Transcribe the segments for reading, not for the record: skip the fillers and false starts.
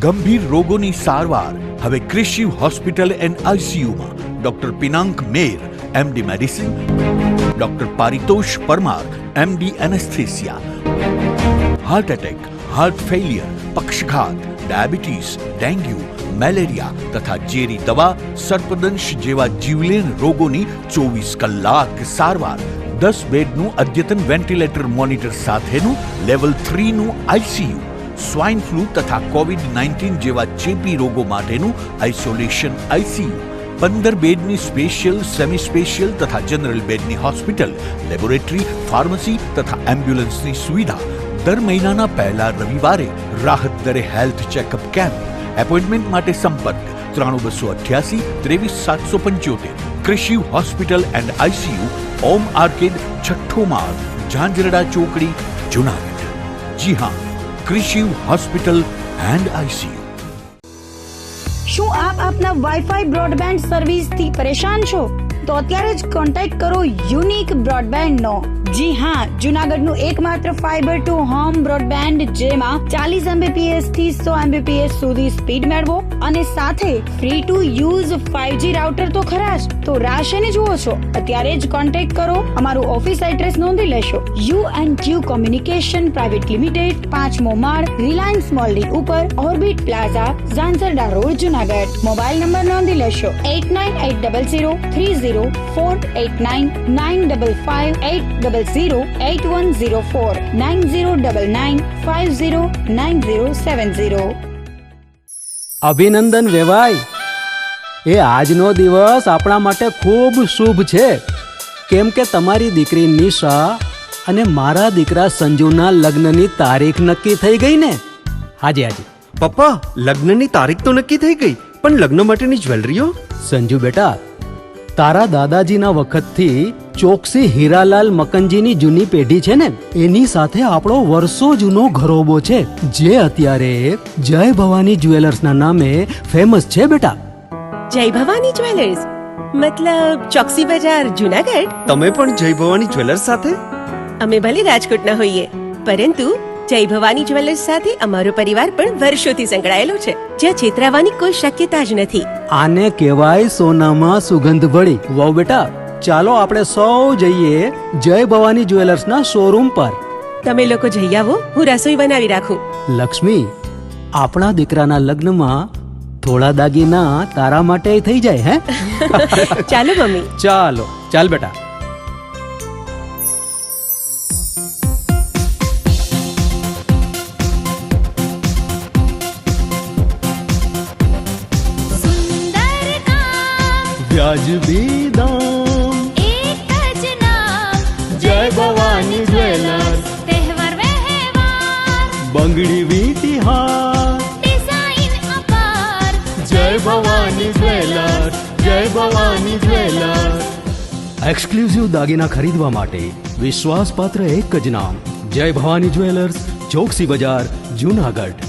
ગંભીર રોગોની સારવાર હવે ક્રિશિવ હોસ્પિટલ એન્ડ આઈસીયુમાં doctor Pinank Mer, MD medicine, doctor Paritosh Parmar, MD anaesthesia, heart attack, heart failure, પક્ષઘાત, ડાયાબિટીસ, ડેન્ગ્યુ, મેલેરિયા તથા ઝેરી દવા, સર્પદંશ જેવા જીવલેણ રોગોની 24 કલાક સારવાર, 10 બેડનું અદ્યતન વેન્ટિલેટર મોનિટર સાથેનું લેવલ 3નું આઈસીયુ, સ્વાઇન ફ્લૂ તથા કોવિડ-19 જેવા ચેપી રોગો માટેનું આઇસોલેશન આઈસીયુ, 15 બેડની સ્પેશિયલ, સેમી સ્પેશિયલ તથા જનરલ બેડની હોસ્પિટલ, લેબોરેટરી, ફાર્મસી તથા એમ્બ્યુલન્સની સુવિધા, દર મહિનાના પહેલા રવિવારે રાહત દરે હેલ્થ ચેકઅપ કેમ્પ. એપોઇન્ટમેન્ટ માટે સંપર્ક 9288 23775. Krishiv hospital and ICU, Om arcade, છઠ્ઠો માળ, ઝાંઝરડા ચોકડી, જુનાગઢ. જી હા, ક્રિશિવ હોસ્પિટલ એન્ડ આઈસીયુ. શું આપ આપના વાઈફાઈ બ્રોડબેન્ડ સર્વિસથી પરેશાન છો? તો અત્યારે જ કોન્ટેક્ટ કરો યુનિક બ્રોડબેન્ડ નો. જી હા, જુનાગઢનું એકમાત્ર ફાઈબર ટુ હોમ બ્રોડબેન્ડ, જેમાં 40 Mbps થી 100 Mbps સુધી સ્પીડ મેળવો અને સાથે free to use 5G router તો ખરા જ. તો રાહ શેની જુઓ છો? અત્યારે જ કોન્ટેક્ટ કરો. અમારું ઓફિસ એડ્રેસ નોંધી લેશો. U&Q કોમ્યુનિકેશન પ્રાઇવેટ લિમિટેડ, 5મો માળ, રિલાયન્સ મોલની ઉપર, orbit plaza, Zanzarda road, Junagadh. Mobile number નોંધી લેશો 89800304899558008104 9099509070. અભિનંદન વેવાય. એ આજનો દિવસ આપણા માટે ખૂબ શુભ છે, કેમ કે તમારી દીકરી નિશા અને મારા દીકરા સંજુના લગ્નની તારીખ નક્કી થઈ ગઈ ને. હાજી હાજી પપ્પા, લગ્નની તારીખ તો નક્કી થઈ ગઈ, પણ લગ્ન માટેની જ્વેલરીઓ? સંજુ બેટા, તારા દાદાજીના વખતથી ચોકસી હીરાલાલ મકનજીની જૂની પેઢી છે ને, એની સાથે આપણો વર્ષો જૂનો ઘરોબો છે, જે અત્યારે જય ભવાની જ્વેલર્સના નામે ફેમસ છે બેટા. જય ભવાની જ્વેલર્સ મતલબ ચોકસી બજાર, જુનાગઢ? તમે પણ જય ભવાની જ્વેલર્સ સાથે? અમે ભલે રાજકોટના હોઈએ, પરંતુ જય ભવાની જ્વેલર્સ સાથે અમારો પરિવાર પણ વર્ષોથી સંકળાયેલો છે, જ્યાં છેતરાવાની કોઈ શક્યતા જ નથી. આને કહેવાય સોનામાં સુગંધ ભળી. વાવ બેટા, ચાલો આપણે સૌ જઈએ જય ભવાની જ્વેલર્સના શોરૂમ પર. તમે લોકો જઈ આવો, હું રસોઈ બનાવી રાખું. લક્ષ્મી, આપણા દીકરાના લગ્નમાં થોડા દાગીના તારા માટે થઈ જાય. હે ચાલો મમ્મી. ચાલો ચાલ બેટા. વ્યાજબી દામ, એક જ નામ, જય ભવાની જ્વેલર્સ. તહેવાર વ્યવહાર, બંગડી વીંટી હાર, ડિઝાઇન અપાર, જય ભવાની જ્વેલર્સ, જય ભવાની જ્વેલર્સ. એક્સક્લુઝિવ દાગીના ખરીદવા માટે વિશ્વાસપાત્ર એક જ નામ, જય ભવાની જ્વેલર્સ, ચોકસી બજાર, જુનાગઢ.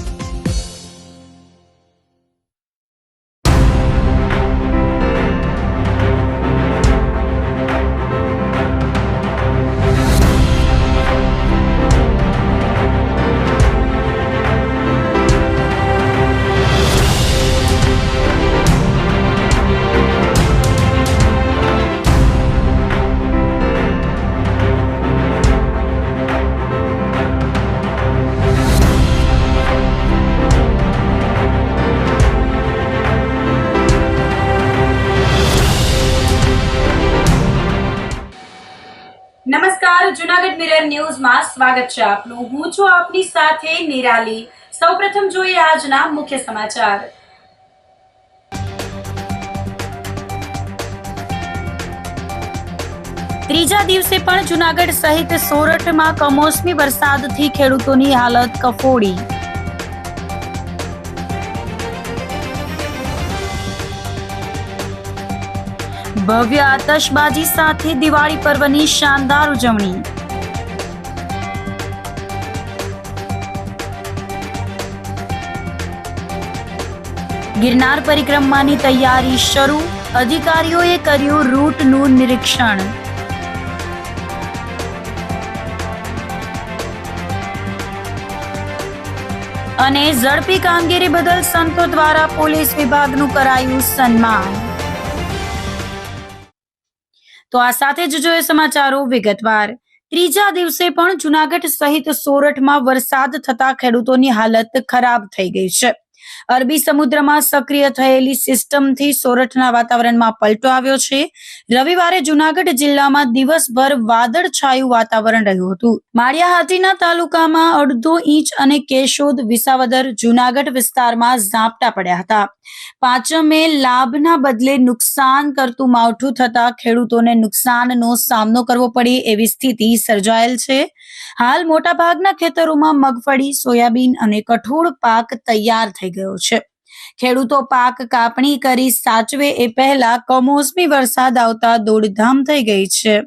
નમસ્કાર, જુનાગઢ મિરર ન્યૂઝમાં સ્વાગત છે આપનું. હું છું આપની સાથે નિરાલી. સૌપ્રથમ જોઈએ આજના મુખ્ય સમાચાર. ત્રીજા દિવસે પણ જુનાગઢ સહિત સોરઠમાં કમોસમી વરસાદથી ખેડૂતોની હાલત કફોડી. ભવ્ય આતશબાજી સાથે દિવાળી પર્વની શાનદાર ઉજવણી. ગિરનાર પરિક્રમાની તૈયારી શરૂ. અધિકારીઓએ કર્યું રૂટનું નિરીક્ષણ. અને ઝડપી કામગીરી બદલ સંતો દ્વારા પોલીસ વિભાગનું કરાયું સન્માન. તો આ સાથે જ જોઈએ સમાચારો વિગતવાર. ત્રીજા દિવસે પણ જૂનાગઢ સહિત સોરઠમાં વરસાદ થતા ખેડૂતોની હાલત ખરાબ થઈ ગઈ છે. અરબી સમુદ્રમાં સક્રિય થયેલી સિસ્ટમથી સોરઠના વાતાવરણમાં પલટો આવ્યો છે. રવિવારે જૂનાગઢ જિલ્લામાં દિવસભર વાદળછાયું વાતાવરણ રહ્યું હતું. માળિયા હાટીના તાલુકામાં 1.5 ઇંચ અને કેશોદ, વિસાવદર, જૂનાગઢ વિસ્તારમાં ઝાપટા પડ્યા હતા. પાંચમે લાભના બદલે નુકસાન કરતું માવઠું થતા ખેડૂતોને નુકસાનનો સામનો કરવો પડે એવી સ્થિતિ સર્જાયેલ છે. હાલ મોટાભાગના ખેતરોમાં મગફળી, સોયાબીન અને કઠોળ પાક તૈયાર થઈ ગયો છે. ખેડૂતો પાક કાપણી કરી સાચવે એ પહેલા કમોસમી વરસાદ આવતા દોડધામ થઈ ગઈ છે.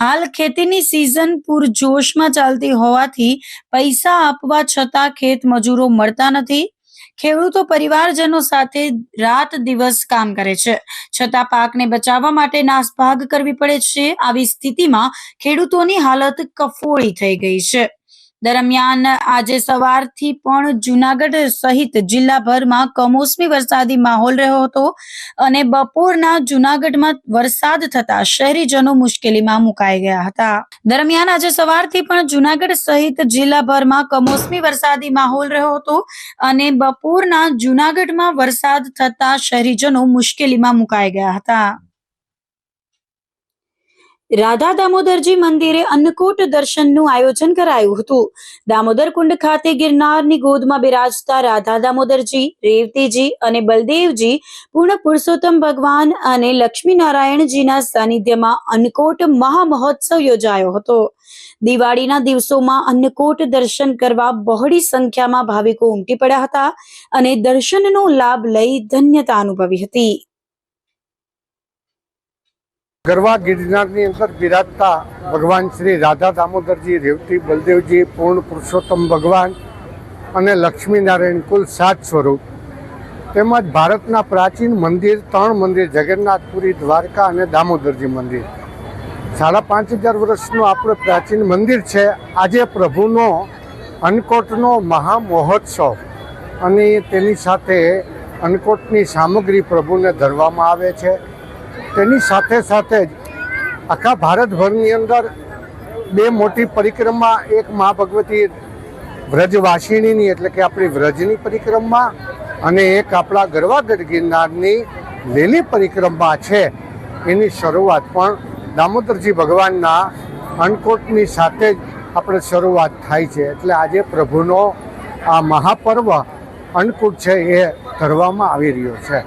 હાલ ખેતીની સિઝન પૂરજોશમાં ચાલતી હોવાથી પૈસા આપવા છતાં ખેત મજૂરો મળતા નથી. ખેડૂતો પરિવારજનો સાથે રાત દિવસ કામ કરે છે, છતાં પાકને બચાવવા માટે નાસભાગ કરવી પડે છે. આવી સ્થિતિમાં ખેડૂતોની હાલત કફોડી થઈ ગઈ છે. દરમિયાન આજે સવારથી પણ જૂનાગઢ સહિત જિલ્લાભરમાં કમોસમી વરસાદી માહોલ રહ્યો હતો અને બપોરના જૂનાગઢમાં વરસાદ થતા શહેરીજનો મુશ્કેલીમાં મુકાઈ ગયા હતા. દરમિયાન આજે સવારથી પણ જૂનાગઢ સહિત જિલ્લાભરમાં કમોસમી વરસાદી માહોલ રહ્યો હતો અને બપોરના જૂનાગઢમાં વરસાદ થતા શહેરીજનો મુશ્કેલીમાં મુકાઈ ગયા હતા. રાધા દામોદરજી મંદિરે અન્નકૂટ દર્શનનું આયોજન કરાયું હતું. દામોદર કુંડ ખાતે ગિરનારની ગોદમાં બિરાજતા રાધા દામોદરજી, રેવતીજી અને બલદેવજી પૂર્ણ પુરુષોત્તમ ભગવાન અને લક્ષ્મીનારાયણજીના સાનિધ્યમાં અન્નકૂટ મહામહોત્સવ યોજાયો હતો. દિવાળીના દિવસોમાં અન્નકૂટ દર્શન કરવા બહોળી સંખ્યામાં ભાવિકો ઉમટી પડ્યા હતા અને દર્શનનો લાભ લઈ ધન્યતા અનુભવી હતી. ગરવા ગિરનારની અંદર બિરાજતા ભગવાન શ્રી રાધા દામોદરજી, રેવતી, બલદેવજી, પૂર્ણ પુરુષોત્તમ ભગવાન અને લક્ષ્મીનારાયણ કુલ 7 સ્વરૂપ તેમજ ભારતના પ્રાચીન મંદિર 3 મંદિર જગન્નાથપુરી, દ્વારકા અને દામોદરજી મંદિર 5,500 વર્ષનું આપણું પ્રાચીન મંદિર છે. આજે પ્રભુનો અન્નકૂટનો મહામહોત્સવ અને તેની સાથે અન્નકૂટની સામગ્રી પ્રભુને ધરવામાં આવે છે. તેની સાથે સાથે જ આખા ભારતભરની અંદર 2 મોટી પરિક્રમા, એક મા ભગવતી વ્રજવાસિનીની એટલે કે આપણી વ્રજની પરિક્રમા અને એક આપણા ગરવાગઢ ગિરનારની લીલી પરિક્રમા છે. એની શરૂઆત પણ દામોદરજી ભગવાનના અન્નકૂટની સાથે જ આપણે શરૂઆત થાય છે. એટલે આજે પ્રભુનો આ મહાપર્વ અન્નકૂટ છે એ કરવામાં આવી રહ્યો છે.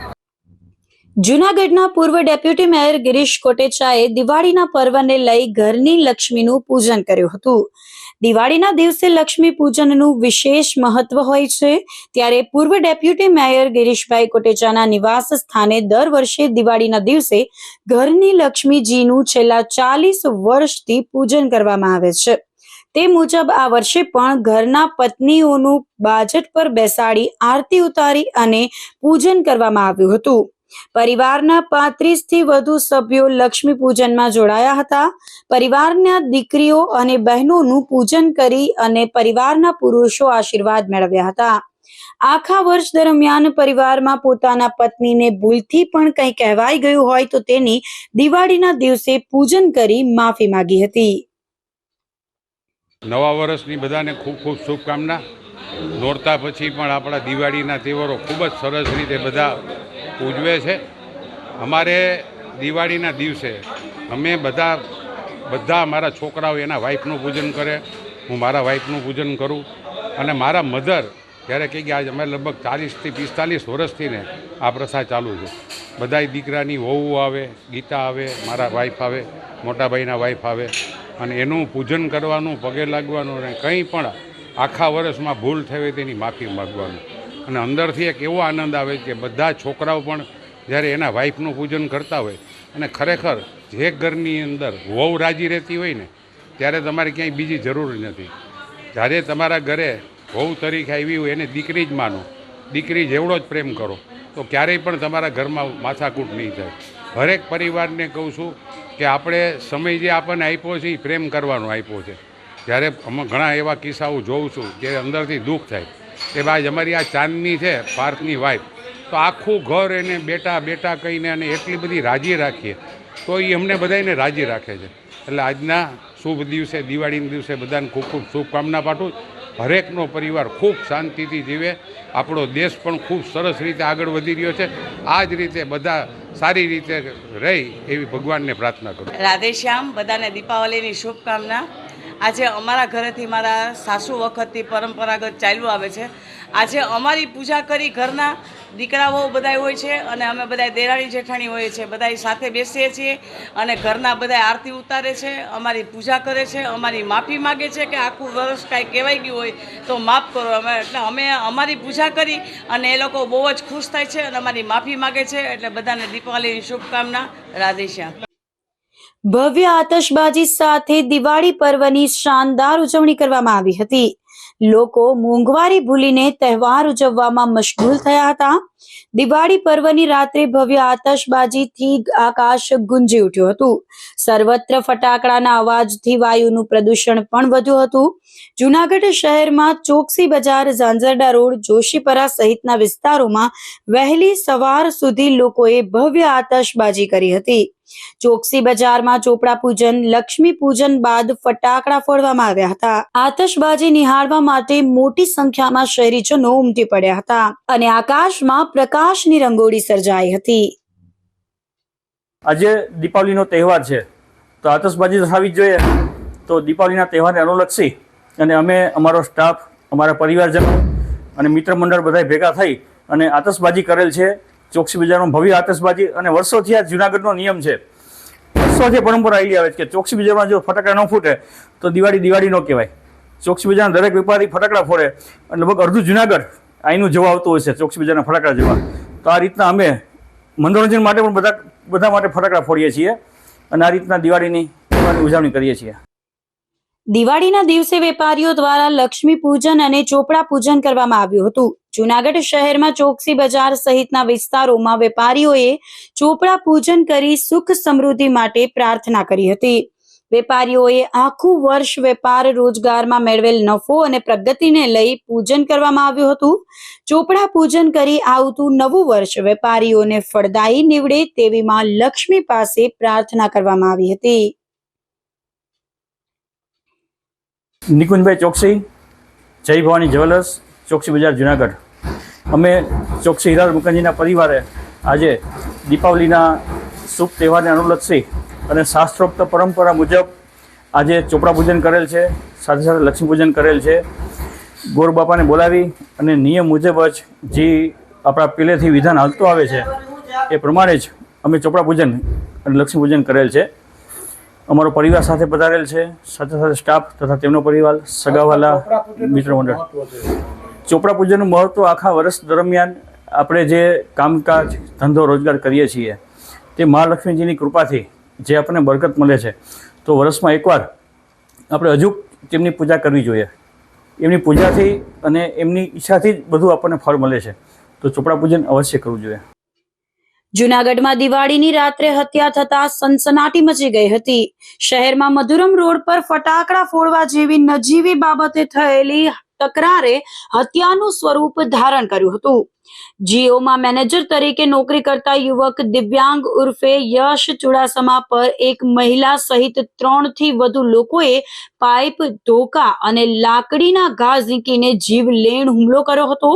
જૂનાગઢના પૂર્વ ડેપ્યુટી મેયર ગિરીશ કોટેચાએ દિવાળીના પર્વને લઈ ઘરની લક્ષ્મીનું પૂજન કર્યું હતું. દિવાળીના દિવસે લક્ષ્મી પૂજનનું વિશેષ મહત્વ હોય છે. ત્યારે પૂર્વ ડેપ્યુટી મેયર ગિરીશભાઈ કોટેચાના નિવાસ સ્થાને દર વર્ષે દિવાળીના દિવસે ઘરની લક્ષ્મીજીનું છેલ્લા 40 વર્ષથી પૂજન કરવામાં આવે છે. તે મુજબ આ વર્ષે પણ ઘરના પત્નીઓનું બાજટ પર બેસાડી આરતી ઉતારી અને પૂજન કરવામાં આવ્યું હતું. પરિવારના 35થી વધુ સભ્યો લક્ષ્મી પૂજનમાં જોડાયા હતા. પરિવારના દીકરીઓ અને બહેનોનું પૂજન કરી અને પરિવારના પુરુષો આશીર્વાદ મેળવ્યા હતા. આખા વર્ષ દરમિયાન પરિવારમાં પોતાના પત્નીને ભૂલથી પણ કંઈ કહેવાઈ ગયું હોય તો તેની દિવાળીના દિવસે પૂજન કરી માફી માંગી હતી. નવા વર્ષની બધાને ખૂબ ખૂબ શુભકામના. નોરતા પછી પણ આપણા દિવાળીના તહેવારો ખૂબ જ સરસ રીતે બધા ઉજવે છે. અમારે દિવાળીના દિવસે અમે બધા મારા છોકરાઓ એના વાઈફનું પૂજન કરે, હું મારા વાઈફનું પૂજન કરું અને મારા મધર જ્યારે કહે કે આજે અમે લગભગ 40થી 45 વર્ષથી ને આ પ્રથા ચાલુ છે. બધાય દીકરાની વહુ આવે, ગીતા આવે, મારા વાઈફ આવે, મોટા ભાઈના વાઈફ આવે અને એનું પૂજન કરવાનું, પગે લાગવાનું અને કંઈ પણ આખા વર્ષમાં ભૂલ થઈ હોય તેની માફી માગવાનું. અને અંદરથી એક એવો આનંદ આવે કે બધા છોકરાઓ પણ જ્યારે એના વાઈફનું પૂજન કરતા હોય અને ખરેખર જે ઘરની અંદર વહુ રાજી રહેતી હોય ને ત્યારે તમારે ક્યાંય બીજી જરૂર નથી. જ્યારે તમારા ઘરે વહુ તરીકે આવી હોય એને દીકરી જ માનો, દીકરી જેવડો જ પ્રેમ કરો તો ક્યારેય પણ તમારા ઘરમાં માથાકૂટ નહીં થાય. હરેક પરિવારને કહું છું કે આપણે સમય જે આપણને આપ્યો છે એ પ્રેમ કરવાનો આપ્યો છે. જ્યારે ઘણા એવા કિસ્સાઓ જોઉં છું કે અંદરથી દુઃખ થાય કે ભાઈ અમારી આ ચાંદની છે પાર્થની વાઈફ, તો આખું ઘર એને બેટા બેટા કહીને અને એટલી બધી રાજી રાખીએ તો એ અમને બધાને રાજી રાખે છે. એટલે આજના શુભ દિવસે, દિવાળીના દિવસે બધાને ખૂબ ખૂબ શુભકામના પાઠવું. હરેકનો પરિવાર ખૂબ શાંતિથી જીવે, આપણો દેશ પણ ખૂબ સરસ રીતે આગળ વધી રહ્યો છે. આ જ રીતે બધા સારી રીતે રહી એવી ભગવાનને પ્રાર્થના કરું. રાધેશ્યામ, બધાને દીપાવલીની શુભકામના. આજે અમારા ઘરેથી મારા સાસુ વખતથી પરંપરાગત ચાલ્યું આવે છે. આજે અમારી પૂજા કરી ઘરના દીકરાઓ બધા હોય છે અને અમે બધા દેરાણી જેઠાણી હોઈએ છીએ, બધા સાથે બેસીએ છીએ અને ઘરના બધા આરતી ઉતારે છે, અમારી પૂજા કરે છે, અમારી માફી માગે છે કે આખું વર્ષ કાંઈ કહેવાઈ ગયું હોય તો માફ કરો. એટલે અમે અમારી પૂજા કરી અને એ લોકો બહુ જ ખુશ થાય છે અને અમારી માફી માગે છે. એટલે બધાને દીપાવલીની શુભકામના. રાધેશ્યામ. ભવ્ય આતશબાજી સાથે દિવાળી પર્વની શાનદાર ઉજવણી કરવામાં આવી હતી. લોકો મોંઘવારી ભૂલીને તહેવાર ઉજવવામાં મશગુલ થયા હતા. દિવાળી પર્વની રાત્રે ભવ્ય આતશબાજીથી આકાશ ગુંજી ઉઠ્યું હતું. સર્વત્ર ફટાકડાના અવાજથી વાયુનું પ્રદૂષણ પણ વધ્યું હતું. જૂનાગઢ શહેરમાં ચોકસી બજાર, ઝાંઝરડા રોડ, જોશીપરા સહિતના વિસ્તારોમાં વહેલી સવાર સુધી લોકોએ ભવ્ય આતશબાજી કરી હતી. ચોકસી બજારમાં ચોપડા પૂજન, લક્ષ્મી પૂજન બાદ ફટાકડા ફોડવામાં આવ્યા હતા. આતશબાજી નિહાળવા માટે મોટી સંખ્યામાં શહેરીજનો ઉમટી પડ્યા હતા અને આકાશમાં પ્રકાશની રંગોળી સર્જાઈ હતી. આજે દીપાવલીનો તહેવાર છે તો આતશબાજી તો થવી જ જોઈએ. તો દીપાવલીના તહેવારને અનુલક્ષી અને અમે, અમારો સ્ટાફ, અમારા પરિવારજનો અને મિત્ર મંડળ બધા ભેગા થઈ અને આતશબાજી કરેલ છે. ચોકસી બજારમાં ભવ્ય આતશબાજી, અને વર્ષોથી આ જૂનાગઢનો નિયમ છે, વર્ષોથી પરંપરા આવી આવે છે કે ચોકસી બજારમાં જો ફટાકડા ન ફૂટે તો દિવાળી ન કહેવાય. ચોકસી બજારના દરેક વેપારી ફટાકડા ફોડે અને લગભગ અડધું જૂનાગઢ અહીંનું જોવા આવતું હોય છે ચોકસી બજારના ફટાકડા જોવા. તો આ રીતના અમે મનોરંજન માટે પણ બધા માટે ફટાકડા ફોડીએ છીએ અને આ રીતના દિવાળીની ઉજવણી કરીએ છીએ. દિવાળીના દિવસે વેપારીઓ દ્વારા લક્ષ્મી પૂજન અને ચોપડા પૂજન કરવામાં આવ્યું હતું. જૂનાગઢ શહેરમાં ચોકસી બજાર સહિતના વિસ્તારોમાં વેપારીઓએ ચોપડા પૂજન કરી સુખ સમૃદ્ધિ માટે પ્રાર્થના કરી હતી. વેપારીઓએ આખું વર્ષ વેપાર રોજગારમાં મેળવેલ નફો અને પ્રગતિને લઈ પૂજન કરવામાં આવ્યું હતું. ચોપડા પૂજન કરી આવતું નવું વર્ષ વેપારીઓને ફળદાયી નીવડે તેવી માં લક્ષ્મી પાસે પ્રાર્થના કરવામાં આવી હતી. નિકુંજભાઈ ચોકસી, જય ભવાની જ્વેલર્સ, ચોકસી બજાર, જુનાગઢ. અમે ચોકસી હીરાલાલ મુકંજીના પરિવારે આજે દીપાવલીના શુભ તહેવારને અનુલક્ષી અને શાસ્ત્રોક્ત પરંપરા મુજબ આજે ચોપડા પૂજન કરેલ છે, સાથે સાથે લક્ષ્મી પૂજન કરેલ છે. ગોર બાપાને બોલાવી અને નિયમ મુજબ જ જે આપણા પહેલેથી વિધાન હાલતું આવે છે એ પ્રમાણે જ અમે ચોપડા પૂજન અને લક્ષ્મી પૂજન કરેલ છે. અમારો પરિવાર સાથે પધારેલ છે, સાથે સાથે સ્ટાફ તથા તેમનો પરિવાર, સગાવાલા, મિત્ર મંડળ. ચોપડા પૂજનનું મહત્ત્વ આખા વર્ષ દરમિયાન આપણે જે કામકાજ, ધંધો, રોજગાર કરીએ છીએ તે મહાલક્ષ્મીજીની કૃપાથી જે આપણને બરકત મળે છે, તો વર્ષમાં એકવાર આપણે હજુ તેમની પૂજા કરવી જોઈએ. એમની પૂજાથી અને એમની ઈચ્છાથી જ બધું આપણને ફળ મળે છે, તો ચોપડા પૂજન અવશ્ય કરવું જોઈએ. જૂનાગઢમાં દિવાળીની રાત્રે હત્યા થતા સનસનાટી મચી ગઈ હતી. શહેરમાં મધુરમ રોડ પર ફટાકડા ફોડવા જેવી નજીવી બાબતે થયેલી તકરારે હત્યાનું સ્વરૂપ ધારણ કર્યું હતું. જીઓમાં મેનેજર તરીકે નોકરી કરતા યુવક દિવ્યાંગ ઉર્ફે યશ ચુડાસમા પર એક મહિલા સહિત 3 થી વધુ લોકોએ પાઇપ, ધોકા અને લાકડીના ઘા ઝીંકીને જીવલેણ હુમલો કર્યો હતો.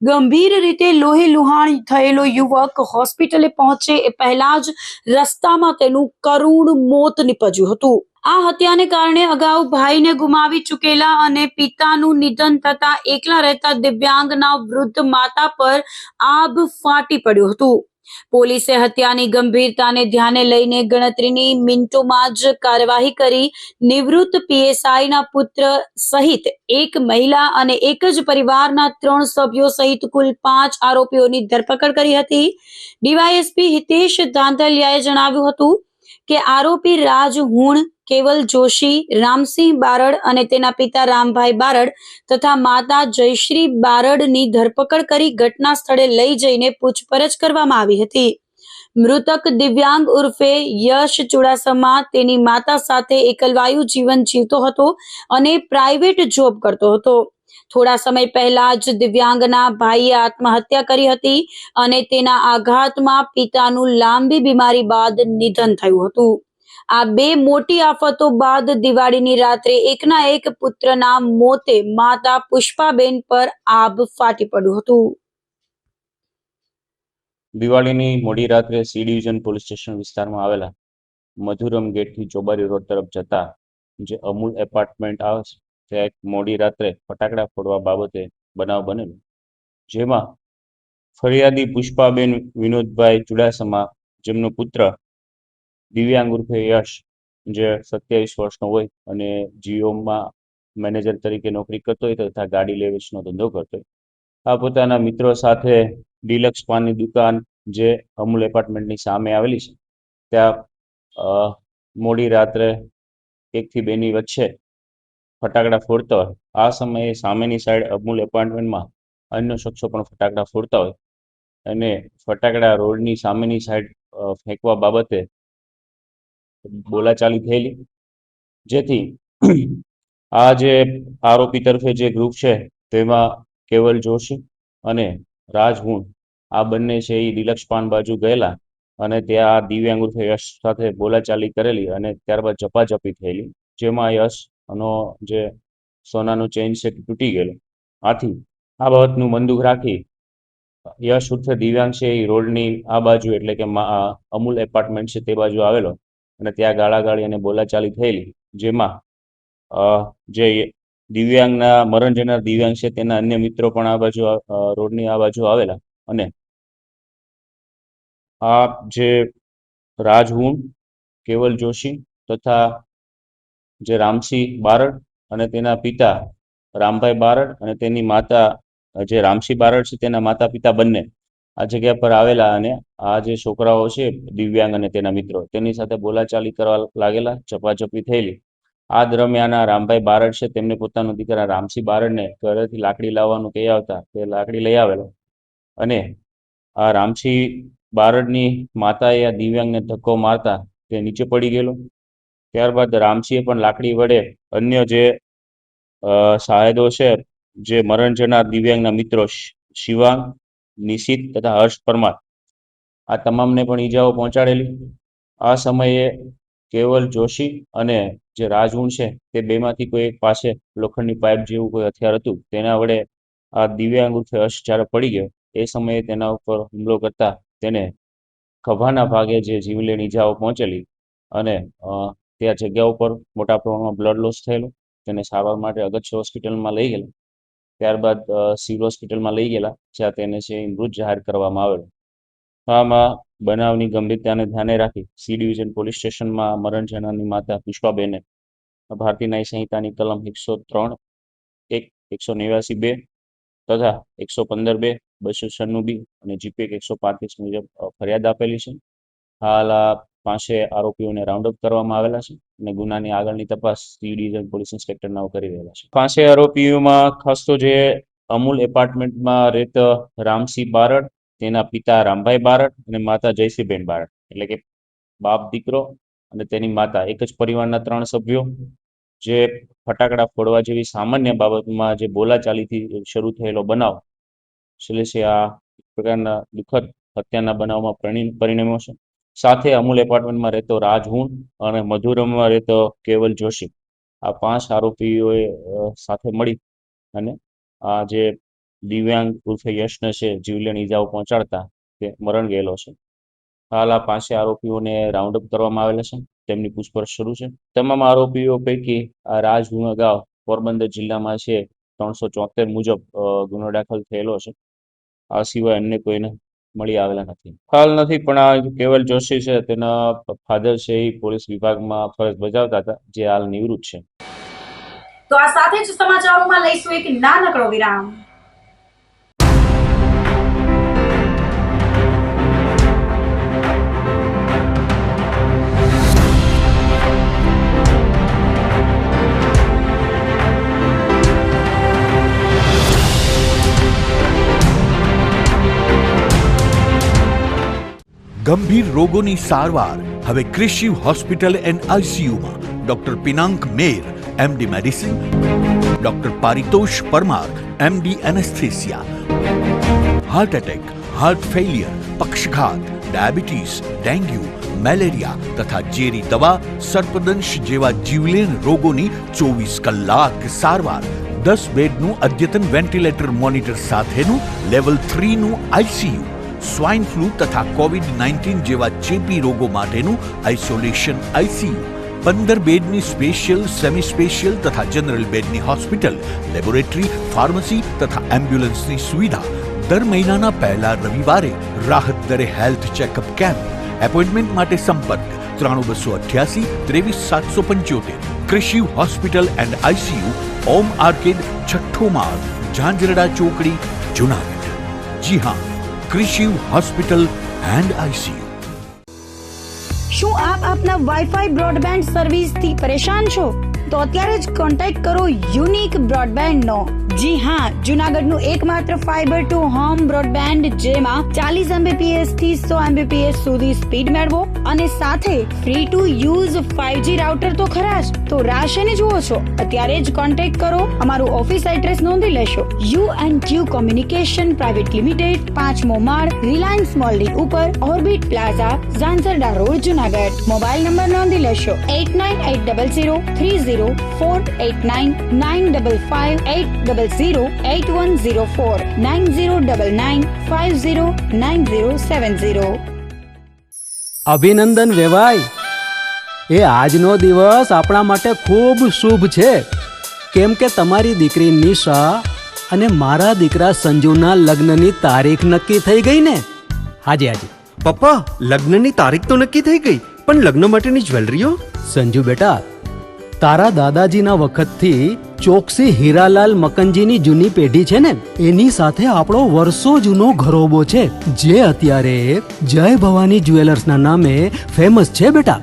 ગંભીર રીતે લોહી લુહાણ થયેલો યુવક હોસ્પિટલે પહોંચે એ પહેલા જ રસ્તામાં તેનું કરુણ મોત નીપજ્યું હતું. આ હત્યાને કારણે અગાઉ ભાઈને ગુમાવી ચૂકેલા અને પિતાનું નિધન થતા એકલા રહેતા દિવ્યાંગના વૃદ્ધ માતા પર આભ ફાટી પડ્યું હતું. પોલીસે હત્યાની ગંભીરતાને ધ્યાને લઈને ગણતરીની મિનિટોમાં જ કાર્યવાહી કરી નિવૃત્ત પીએસઆઈના પુત્ર સહિત એક મહિલા અને એક જ પરિવારના 3 સભ્યો સહિત કુલ 5 આરોપીઓની ધરપકડ કરી હતી. ડીવાયએસપી હિતેશ ધાંધલિયાએ જણાવ્યું હતું કે આરોપી રાજ હુણ, કેવલ જોશી, રામસિંહ બારડ અને તેના પિતા રામભાઈ બારડ તથા માતા જયશ્રી બારડની ધરપકડ કરી ઘટના સ્થળે લઈ જઈને પૂછપરછ કરવામાં આવી હતી. મૃતક દિવ્યાંગ ઉર્ફે યશ ચુડાસમા તેની માતા સાથે એકલવાયુ જીવન જીવતો હતો અને પ્રાઇવેટ જોબ કરતો હતો. થોડા સમય પહેલા જ દિવ્યાંગના ભાઈએ આત્મહત્યા કરી હતી અને તેના આઘાતમાં પિતાનું લાંબી બીમારી બાદ નિધન થયું હતું. આ બે મોટી આફતો બાદ દિવાળીની રાત્રે એકના એક પુત્રના મોતે માતા પુષ્પાબેન પર આભ ફાટી પડ્યું હતું. દિવાળીની મોડી રાત્રે સી ડિવિઝન પોલીસ સ્ટેશન વિસ્તારમાં આવેલા મધુરમ ગેટથી ચોબારી રોડ તરફ જતા જે અમૂલ એપાર્ટમેન્ટ આવે છે ત્યાં એક મોડી રાત્રે ફટાકડા ફોડવા બાબતે બનાવ બનેલો, જેમાં ફરિયાદી પુષ્પાબેન વિનોદભાઈ ચુડાસમા, જેમનો પુત્ર દિવ્યાંગ ઉર્ફે યશ, જે 27 વર્ષનો હોય અને જીઓમાં મેનેજર તરીકે નોકરી કરતો હોય તથા ગાડી લે વેચનો ધંધો કરતો હોય, આ પોતાના મિત્રો સાથે ડિલક્સ પાનની દુકાન જે અમૂલ એપાર્ટમેન્ટની સામે આવેલી છે ત્યાં મોડી રાત્રે 1 થી 2 ની વચ્ચે ફટાકડા ફોડતા હોય. આ સમયે સામેની સાઈડ અમૂલ એપાર્ટમેન્ટમાં અન્ય શખ્સો પણ ફટાકડા ફોડતા હોય અને ફટાકડા રોડની સામેની સાઈડ ફેંકવા બાબતે બોલાચાલી થયેલી, જેથી આ જે આરોપી તરફે જે ગ્રુપ છે તેમાં કેવલ જોશી અને રાજ હુણ આ બંને છે એ ડિલક્સ પાન બાજુ ગયેલા અને ત્યાં દિવ્યાંગ ઉર્ફે યશ સાથે બોલાચાલી કરેલી અને ત્યારબાદ ઝપાઝપી થયેલી, જેમાં યશનો જે સોનાનું ચેઇન છે તૂટી ગયેલો. આથી આ બાબતનું મનદુખ રાખી યશ ઉર્ફે દિવ્યાંગ છે એ રોડની આ બાજુ એટલે કે અમૂલ એપાર્ટમેન્ટ છે તે બાજુ આવેલો અને ત્યાં ગાળાગાળી અને બોલાચાલી થયેલી, જેમાં જે દિવ્યાંગના મરણ જનાર દિવ્યાંગ છે તેના અન્ય મિત્રો પણ આ બાજુ રોડની આ બાજુ આવેલા અને આ જે રાજ હુણ, કેવલ જોશી તથા જે રામસિંહ બારડ અને તેના પિતા રામભાઈ બારડ અને તેની માતા જે રામસિંહ બારડ છે તેના માતા પિતા બંને આ જગ્યા પર આવેલા અને આ જે છોકરાઓ છે દિવ્યાંગ અને તેના મિત્રો તેની સાથે બોલાચાલી કરવા લાગેલા, ઝપાઝપી થયેલી. આ દરમિયાન આ રામભાઈ બારડ છે તેમને પોતાનો દીકરા રામસિંહ બારડને ઘરેથી લાકડી લાવવાનું કહી આવતા તે લાકડી લઈ આવેલો અને આ રામસિંહ બારડની માતાએ આ દિવ્યાંગને ધક્કો મારતા તે નીચે પડી ગયેલો. ત્યારબાદ રામસિંહે પણ લાકડી વડે અન્ય જે સાહેદો છે જે મરણ જનાર દિવ્યાંગના મિત્રો શિવાંગ, નિશિત તથા હર્ષ પરમાર આ તમામને પણ ઈજાઓ પહોંચાડેલી. આ સમયે કેવલ જોશી અને જે રાજહુણ છે તે બેમાંથી કોઈ એક પાસે લોખંડની પાઇપ જેવું કોઈ હથિયાર હતું તેના વડે આ દિવ્યાંગ ઉર્ફે હર્ષ જ્યારે પડી ગયો એ સમયે તેના ઉપર હુમલો કરતા તેને ખભાના ભાગે જે જીવલેણ ઈજાઓ પહોંચેલી અને ત્યાં જગ્યા ઉપર મોટા પ્રમાણમાં બ્લડ લોસ થયેલો. તેને સારવાર માટે અગત્ય હોસ્પિટલમાં લઈ ગયેલા, ત્યારબાદ સિવિલ હોસ્પિટલમાં લઈ ગયેલા જ્યાં તેને છે મૃત જાહેર કરવામાં આવેલો. આમાં બનાવની ગંભીરતાને ધ્યાને રાખી સી ડિવિઝન પોલીસ સ્ટેશનમાં મરણ જનારની માતા પુષ્પાબેને ભારતીય ન્યાય સંહિતાની કલમ 103(1), 189(2) તથા 115(2), 296(2) અને જીપી 135 મુજબ ફરિયાદ આપેલી છે. હાલ આ 5 આરોપીઓને રાઉન્ડ અપ કરવામાં આવેલા છે અને ગુનાની આગળની તપાસ સી ડિવિઝન પોલીસ ઇન્સ્પેક્ટર નાઓ કરી રહેલા છે. 5 આરોપીઓમાં ખાસ તો જે અમૂલ એપાર્ટમેન્ટમાં રહેતા રામસિંહ બારડ, તેના પિતા રામભાઈ બારડ અને માતા જયશ્રીબેન બારડ એટલે કે બાપ દીકરો અને તેની માતા એક જ પરિવારના 3 સભ્યો જે ફટાકડા ફોડવા જેવી સામાન્ય બાબતમાં જે બોલાચાલીથી શરૂ થયેલો બનાવ છેલ્લે આ પ્રકારના દુઃખદ હત્યાના બનાવમાં પરિણમ્યો છે. સાથે અમૂલ એપાર્ટમેન્ટમાં રહેતો રાજ હુણ અને મધુરમમાં રહેતો કેવલ જોશી આ 5 આરોપીઓએ સાથે મળી અને આ જે દિવ્યાંગ ઉર્ફે યશને છે જીવલેણ ઈજાઓ પહોંચાડતા તે મરણ ગયેલો છે. હાલ આ 5 આરોપીઓને રાઉન્ડ અપ કરવામાં આવેલા છે, તેમની પૂછપરછ શરૂ છે. તમામ આરોપીઓ પૈકી આ રાજ હુણ અગાઉ પોરબંદર જિલ્લામાં છે 374 મુજબ ગુનો દાખલ થયેલો છે. આ સિવાય અન્ય કોઈને મળી આવેલા નથી. હાલ નથી પણ આ કેવલ જોશી છે તેના ફાધર છે એ પોલીસ વિભાગમાં ફરજ બજાવતા હતા જે હાલ નિવૃત્ત છે. તો આ સાથે જ સમાચારોમાં લઈશું એક નાનકડો વિરામ. ગંભીર રોગોની સારવાર હવે ક્રિશિવ હોસ્પિટલ એન્ડ આઈસીયુમાં doctor Pinank Mer, MD medicine, doctor Paritosh Parmar MD anaesthesia, heart attack, heart failure, પક્ષઘાત, ડાયાબિટીસ, ડેન્ગ્યુ, મેલેરિયા તથા ઝેરી દવા, સર્પદંશ જેવા જીવલેણ રોગોની 24 કલાક સારવાર, 10 બેડનું અદ્યતન વેન્ટિલેટર મોનિટર સાથેનું લેવલ 3નું ICU, સ્વાઇન ફ્લૂ તથા COVID-19 જેવા ચેપી રોગો માટેનું આઇસોલેશન ICU, 15 બેડની સ્પેશિયલ, સેમી સ્પેશિયલ તથા જનરલ બેડની હોસ્પિટલ, લેબોરેટરી, ફાર્મસી તથા એમ્બ્યુલન્સની સુવિધા, દર મહિનાના પહેલા રવિવારે રાહત દરે હેલ્થ ચેકઅપ કેમ્પ. એપોઇન્ટમેન્ટ માટે સંપર્ક 9288 23775. કૃષિ hospital and ICU, Om arcade, છઠ્ઠો માળ, ઝાંઝરડા ચોકડી, જુનાગઢ. જી હા, કૃષિ હોસ્પિટલ એન્ડ ICU. શું આપ આપના વાઈફાઈ બ્રોડબેન્ડ સર્વિસથી પરેશાન છો? તો અત્યારે જ કોન્ટેક્ટ કરો યુનિક બ્રોડબેન્ડનો. જી હા, જુનાગઢનું એકમાત્ર ફાઈબર ટુ હોમ બ્રોડબેન્ડ, જેમાં 40 Mbps થી 100 Mbps સુધી સ્પીડ મેળવો અને સાથે free to use 5G router તો ખરા જ. તો રાહ શેની જુઓ છો? અત્યારે જ કોન્ટેક્ટ કરો. અમારું ઓફિસ એડ્રેસ નોંધી લેશો. U&Q કોમ્યુનિકેશન પ્રાઇવેટ લિમિટેડ, 5મો માળ, રિલાયન્સ મોલની ઉપર, orbit plaza, Zanzarda road, Junagadh. Mobile number નોંધી લેશો 89803048995580808104 9099509070. અભિનંદન વેવાય. એ આજનો દિવસ આપણા માટે ખૂબ શુભ છે, કેમ કે તમારી દીકરી નિશા અને મારા દીકરા સંજુના લગ્નની તારીખ નક્કી થઈ ગઈ ને. હાજી હાજી પપ્પા, લગ્નની તારીખ તો નક્કી થઈ ગઈ, પણ લગ્ન માટેની જ્વેલરીઓ? સંજુ બેટા, તારા દાદાજીના વખતથી ચોકસી હીરાલાલ મકનજીની જૂની પેઢી છે ને, એની સાથે આપણો વર્ષો જૂનો ઘરોબો છે, જે અત્યારે જય ભવાની જ્વેલર્સના નામે ફેમસ છે બેટા.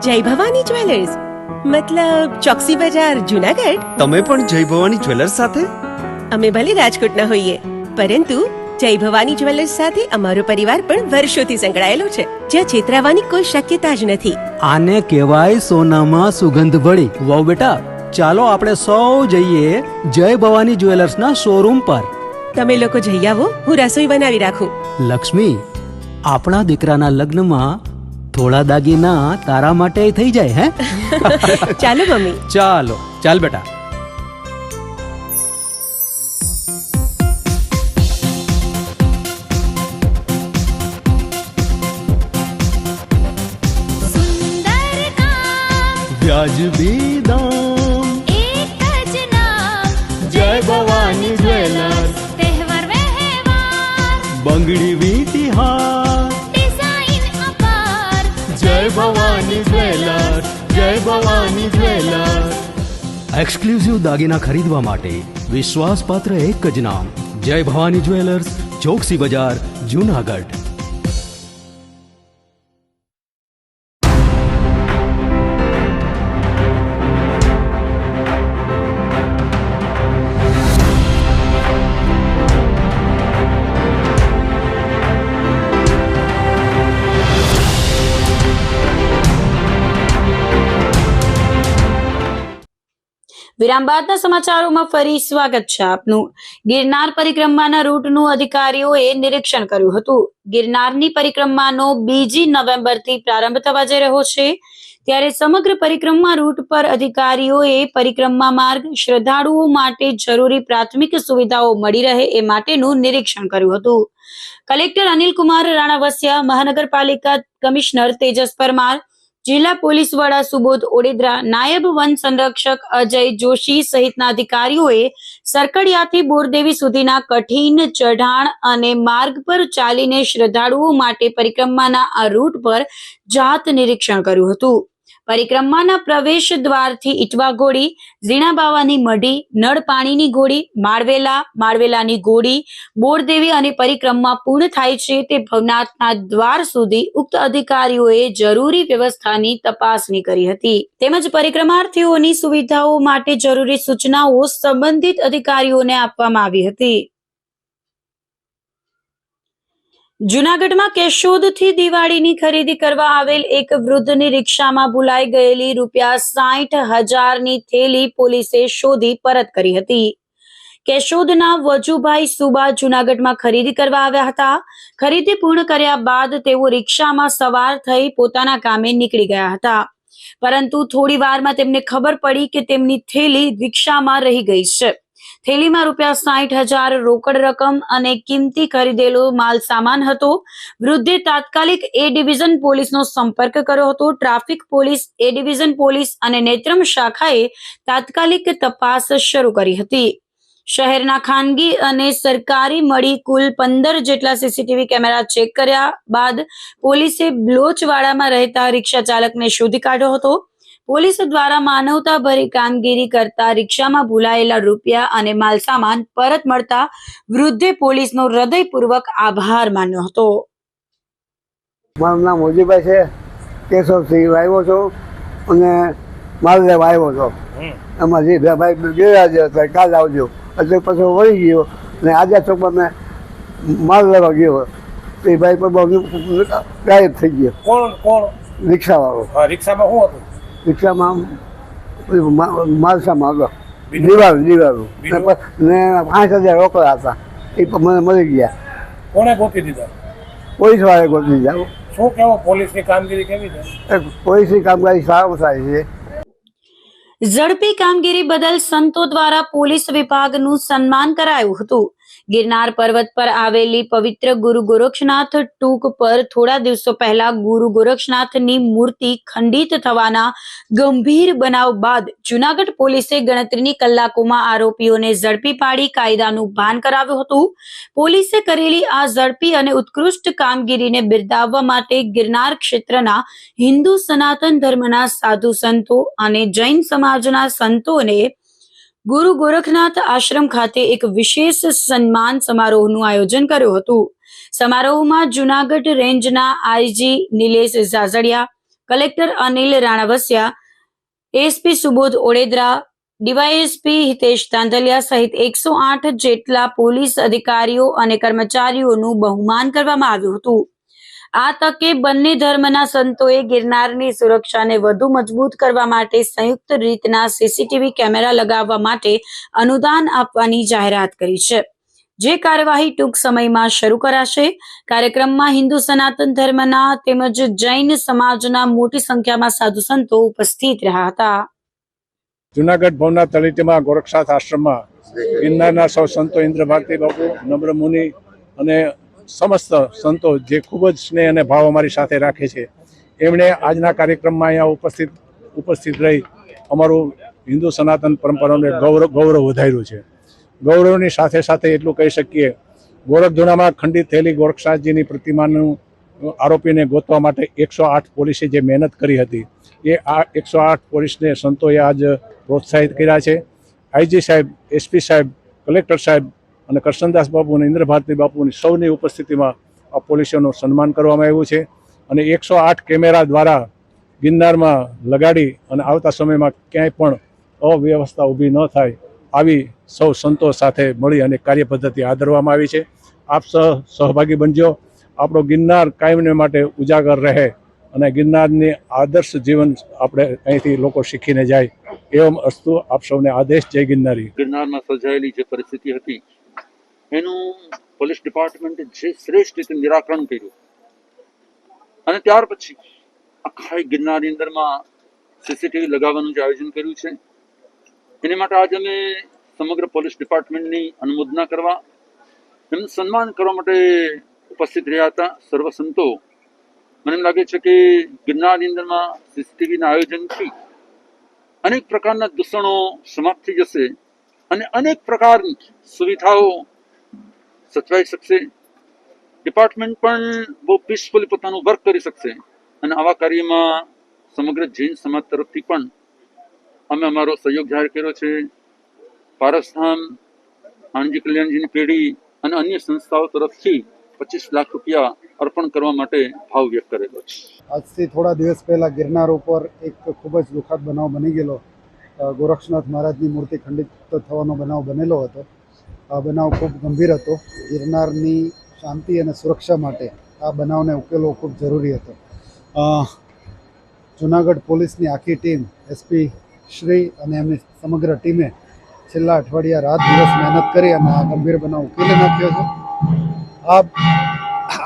જય ભવાની જ્વેલર્સ મતલબ ચોકસી બજાર, જુનાગઢ? તમે પણ જય ભવાની જ્વેલર્સ સાથે? અમે ભલે રાજકોટના હોઈએ, પરંતુ જય ભવાની જ્વેલર્સ સાથે અમારો પરિવાર પણ વર્ષોથી સંકળાયેલો છે, જ્યાં છેતરાવાની કોઈ શક્યતા જ નથી. આને કહેવાય સોનામાં સુગંધ ભળી. વાવ બેટા, ચાલો આપણે સૌ જઈએ જય ભવાની જ્વેલર્સના શોરૂમ પર. તમે લોકો જઈ આવો, હું રસોઈ બનાવી રાખું. લક્ષ્મી, આપણા દીકરાના લગ્નમાં થોડા દાગીના તારા માટે થઈ જાય. હે ચાલો મમ્મી. ચાલો ચાલ બેટા. વ્યાજબી દામ, એક જ નામ, જય ભવાની જ્વેલર્સ. તહેવાર વ્યવહાર, બંગડી વીટી હાર, ડિઝાઇન અપાર, જય ભવાની જ્વેલર્સ, જય ભવાની જ્વેલર્સ. એક્સક્લુઝિવ દાગીના ખરીદવા માટે વિશ્વાસપાત્ર એક જ નામ, જય ભવાની જ્વેલર્સ, ચોકસી બજાર, જુનાગઢ. વિરામ બાદના સમાચારોમાં ફરી સ્વાગત છે આપનું. ગિરનાર પરિક્રમાના રૂટનું અધિકારીઓએ નિરીક્ષણ કર્યું હતું. ગિરનારની પરિક્રમાનો 2 નવેમ્બરથી પ્રારંભ થવા જઈ રહ્યો છે, ત્યારે સમગ્ર પરિક્રમા રૂટ પર અધિકારીઓએ પરિક્રમા માર્ગ, શ્રદ્ધાળુઓ માટે જરૂરી પ્રાથમિક સુવિધાઓ મળી રહે એ માટેનું નિરીક્ષણ કર્યું હતું. કલેક્ટર અનિલકુમાર રાણાવસિયા, મહાનગરપાલિકા કમિશનર તેજસ પરમાર, જિલ્લા પોલીસ વડા સુબોધ ઓડેદરા, નાયબ વન સંરક્ષક અજય જોશી સહિતના અધિકારીઓએ સરકડિયાથી બોરદેવી સુધીના કઠિન ચઢાણ અને માર્ગ પર ચાલીને શ્રદ્ધાળુઓ માટે પરિક્રમાના આ રૂટ પર જાત નિરીક્ષણ કર્યું હતું. પરિક્રમાના પ્રવેશ દ્વારથી ઇટવા ઘોડી, ઝીણાબાવાની મઢી, નળ પાણીની ઘોડી, માળવેલાની ઘોડી, બોરદેવી અને પરિક્રમા પૂર્ણ થાય છે તે ભવનાથના દ્વાર સુધી ઉક્ત અધિકારીઓએ જરૂરી વ્યવસ્થાની તપાસણી કરી હતી. તેમજ પરિક્રમાર્થીઓની સુવિધાઓ માટે જરૂરી સૂચનાઓ સંબંધિત અધિકારીઓને આપવામાં આવી હતી. જૂનાગઢમાં કેશોદથી દિવાળીની ખરીદી કરવા આવેલ એક વૃદ્ધની રિક્ષામાં ભૂલાઈ ગયેલી ₹60,000ની થેલી પોલીસે શોધી પરત કરી હતી. કેશોદના વજુભાઈ સુબા જૂનાગઢમાં ખરીદી કરવા આવ્યા હતા. ખરીદી પૂર્ણ કર્યા બાદ તેઓ રિક્ષામાં સવાર થઈ પોતાના કામે નીકળી ગયા હતા, પરંતુ થોડી વારમાં તેમને ખબર પડી કે તેમની થેલી રિક્ષામાં રહી ગઈ છે. થેલીમાં ₹60,000 રોકડ રકમ અને કિંમતી ખરીદેલો માલ સામાન હતો. વૃદ્ધે તાત્કાલિક એ ડિવિઝન પોલીસનો સંપર્ક કર્યો હતો. ટ્રાફિક પોલીસ, એ ડિવિઝન પોલીસ અને નેત્રમ શાખાએ તાત્કાલિક તપાસ શરૂ કરી હતી. શહેરના ખાનગી અને સરકારી મળી કુલ 15 જેટલા સીસીટીવી કેમેરા ચેક કર્યા બાદ પોલીસે બ્લોચવાડામાં રહેતા રિક્ષા ચાલકને શોધી કાઢ્યો હતો. પોલીસ દ્વારા માનવતાભરી કામગીરી કરતા રિક્ષામાં ભૂલાયેલા રૂપિયા અને માલસામાન પરત મળતા વૃદ્ધે પોલીસનો હૃદયપૂર્વક આભાર માન્યો હતો. મારું નામ મોજીભાઈ છે. કેશવથી આવ્યો છું અને માલ લેવા આવ્યો હતો. એમાં જે ભાઈ ગેરાજ હતા, કાલ આવજો એટલે પછી વળી ગયો અને આજે ચોકમાં મેં માલ લેવા ગયો. એ ભાઈ પણ ગાયબ થઈ ગયો. કોણ? રિક્ષાવાળો. રિક્ષામાં શું હતું? રિક્ષામાં માલસામાં હતો, દિવાળું ને 5,000 રોકડા હતા. એ પણ મને મળી ગયા. કોને ગોતી દીધા? પોલીસ વાળાએ ગોતી દીધા. શું કહેવો, પોલીસની કામગીરી કેવી છે? પોલીસની કામગીરી સારું થાય છે. ઝડપી કામગીરી બદલ સંતો દ્વારા પોલીસ વિભાગનું સન્માન કરાયું હતું. ગિરનાર પર્વત પર આવેલી પવિત્ર ગુરુ ગોરક્ષનાથ ટૂંક પર થોડા દિવસો પહેલા ગુરુ ગોરક્ષનાથની મૂર્તિ ખંડિત થવાના ગંભીર બનાવ બાદ જૂનાગઢ પોલીસે ગણતરીની કલાકોમાં આરોપીઓને ઝડપી પાડી કાયદાનું ભાન કરાવ્યું હતું. પોલીસે કરેલી આ ઝડપી અને ઉત્કૃષ્ટ કામગીરીને બિરદાવવા માટે ગિરનાર ક્ષેત્રના હિન્દુ સનાતન ધર્મના સાધુ સંતો અને જૈન સમાજના સંતોને ગુરુ ગોરખનાથ આશ્રમ ખાતે એક વિશેષ સન્માન સમારોહનું આયોજન કર્યું હતું. સમારોહમાં જૂનાગઢ રેન્જના IG Nilesh Jhajhadia, collector Anil Ranavasiya, SP Subodh Odedara, DySP Hitesh Tandaliya સહિત 108 જેટલા પોલીસ અધિકારીઓ અને કર્મચારીઓનું બહુમાન કરવામાં આવ્યું હતું. આ તકે બંને ધર્મના સંતોએ ગિરનારની સુરક્ષાને વધુ મજબૂત કરવા માટે સંયુક્ત રીતના સીસીટીવી કેમેરા લગાવવા માટે અનુદાન આપવાની જાહેરાત કરી છે, જે કાર્યવાહી ટૂંક સમયમાં શરૂ કરાશે. કાર્યક્રમમાં હિન્દુ સનાતન ધર્મના તેમજ જૈન સમાજના મોટી સંખ્યામાં સાધુ સંતો ઉપસ્થિત રહ્યા હતા. જૂનાગઢ ભવનાથ તળેટીમાં ગોરક્ષનાથ આશ્રમમાં ગિરનારના સૌ સંતો, ઇન્દ્ર ભારતી બાપુ, નમ્ર મુનિ અને સમસ્ત સંતો જે ખૂબ જ સ્નેહ અને ભાવ અમારી સાથે રાખે છે, એમણે આજના કાર્યક્રમમાં અહીંયા ઉપસ્થિત રહી અમારું હિન્દુ સનાતન પરંપરાનું ગૌરવ વધાર્યું છે. ગૌરવની સાથે સાથે એટલું કહી શકીએ, ગોરખધુણામાં ખંડિત થયેલી ગોરક્ષનાથજીની પ્રતિમાનું આરોપીને ગોતવા માટે 108 પોલીસે જે મહેનત કરી હતી, એ આ 108 પોલીસને સંતોએ આજ પ્રોત્સાહિત કર્યા છે. આઈજી સાહેબ, એસપી સાહેબ, કલેક્ટર સાહેબ અને કરશનદાસ બાપુ અને ઇન્દ્ર ભારતી બાપુની સૌની ઉપસ્થિતિમાં આ પોલીસોનું સન્માન કરવામાં આવ્યું છે. અને 108 કેમેરા દ્વારા ગિરનારમાં લગાડી અને આવતા સમયમાં ક્યાંય પણ અવ્યવસ્થા ઊભી ન થાય આવી સૌ સંતો સાથે મળી અને કાર્યપદ્ધતિ આદરવામાં આવી છે. આપ સહભાગી બનજો. આપણો ગિરનાર કાયમને માટે ઉજાગર રહે અને ગિરનારની આદર્શ જીવન આપણે અહીંથી લોકો શીખીને જાય, એવમ અસ્તુ. આપ સૌને આદેશ. જય ગિરનારી. ગિરનારમાં સર્જાયેલી જે પરિસ્થિતિ હતી એનું પોલીસ ડિપાર્ટમેન્ટે જે શ્રેષ્ઠ રીતે નિરાકરણ કર્યું અને ત્યાર પછી આખા ગિરનારની અંદરમાં સીસીટીવી લગાવવાનું જે આયોજન કર્યું છે, એની માટે આજે અમે સમગ્ર પોલીસ ડિપાર્ટમેન્ટની અનુમોદના કરવા, એમનું સન્માન કરવા માટે ઉપસ્થિત રહ્યા હતા સર્વ સંતો. મને એમ લાગે છે કે ગિરનારની અંદરમાં સીસીટીવીના આયોજનથી અનેક પ્રકારના દૂષણો સમાપ્ત થઈ જશે અને અનેક પ્રકારની સુવિધાઓ સચવાઈ શકશે. ડિપાર્ટમેન્ટ પણ બહુ પીસફુલી પોતાનું વર્ક કરી શકશે. અને આવા કાર્યમાં સમગ્ર જૈન સમાજ તરફથી પણ અમે અમારો સહયોગ જાહેર કર્યો છે. પારસધામ, આણજી કલ્યાણજીની પેઢી અને અન્ય સંસ્થાઓ તરફથી 25 લાખ રૂપિયા અર્પણ કરવા માટે ભાવ વ્યક્ત કરેલો છે. આજથી થોડા દિવસ પહેલા ગિરનાર ઉપર એક ખૂબ જ દુઃખદ બનાવ બની ગયેલો. ગોરક્ષનાથ મહારાજની મૂર્તિ ખંડિત થવાનો બનાવ બનેલો હતો. આ બનાવ ખૂબ ગંભીર હતો. ગિરનારની શાંતિ અને સુરક્ષા માટે આ બનાવને ઉકેલવો ખૂબ જરૂરી હતો. જુનાગઢ પોલીસની આખી ટીમ, એસપી શ્રી અને એમની સમગ્ર ટીમે છેલ્લા અઠવાડિયા રાત દિવસ મહેનત કરી અને આ ગંભીર બનાવ ઉકેલી નાખ્યો છે.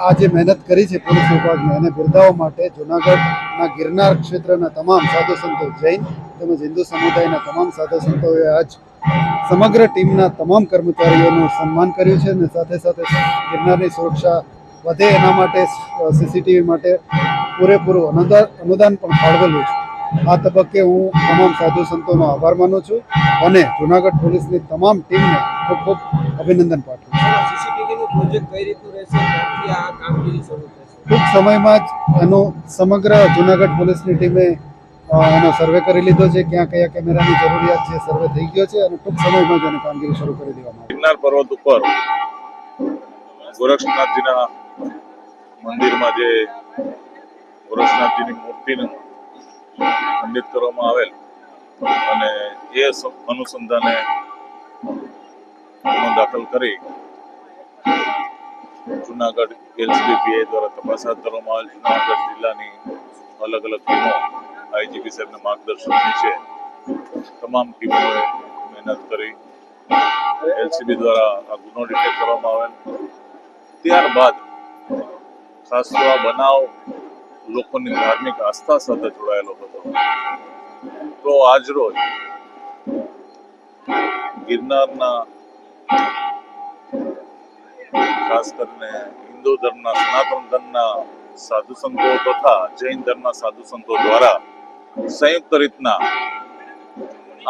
આ જે મહેનત કરી છે પોલીસ વિભાગને એને બિરદાવવા માટે જુનાગઢના ગિરનાર ક્ષેત્રના તમામ સાધુ સંતો, જૈન તેમજ હિન્દુ સમુદાયના તમામ સાધુ સંતોએ આજ સમગ્ર ટીમના તમામ કર્મચારીઓનું સન્માન કર્યું છે અને સાથે સાથે ગિરનારની સુરક્ષા વધે એના માટે સીસીટીવી માટે પૂરેપૂરું અનુદાન પણ ફાળવેલું છે. આ તબક્કે હું તમામ સાધુ સંતોનો આભાર માનું છું અને જુનાગઢ પોલીસની તમામ ટીમને ખૂબ ખૂબ અભિનંદન પાઠવું છું. ટૂંક સમયમાં જ એનો સમગ્ર જુનાગઢ પોલીસની ટીમે એનો સર્વે કરી લીધો છે. ક્યાં કયા કેમેરાની જરૂરિયાત છે સર્વે થઈ ગયો છે અને ટૂંક સમયમાં જ એની કામગીરી શરૂ કરી દેવામાં આવી. ગિરનાર પર્વત ઉપર ગોરક્ષનાથજીના મંદિરમાં જે ગોરક્ષનાથજીની મૂર્તિનું ખંડિત કરવામાં આવેલ અને એ અનુસંધાને ગુનો દાખલ કરી જુનાગઢ એલસીબી દ્વારા તપાસ હાથ ધરવામાં આવેલ. જુનાગઢ જિલ્લાની અલગ અલગ ટીમો આઈજીપી સાહેબના માર્ગદર્શન નીચે તમામ ટીમોએ મહેનત કરી એલસીબી દ્વારા આ ગુનો ડિટેક્ટ કરવામાં આવેલ. ત્યારબાદ ખાસ તો આ બનાવ લોકોની ધાર્મિક આસ્થા સાથે જોડાયેલો હતો. તો આજરોજ ગિરનારના ખાસ કરીને હિન્દુ ધર્મના, સનાતન ધર્મના સાધુ સંતો તથા જૈન ધર્મના સાધુ સંતો દ્વારા સંયુક્ત રીતના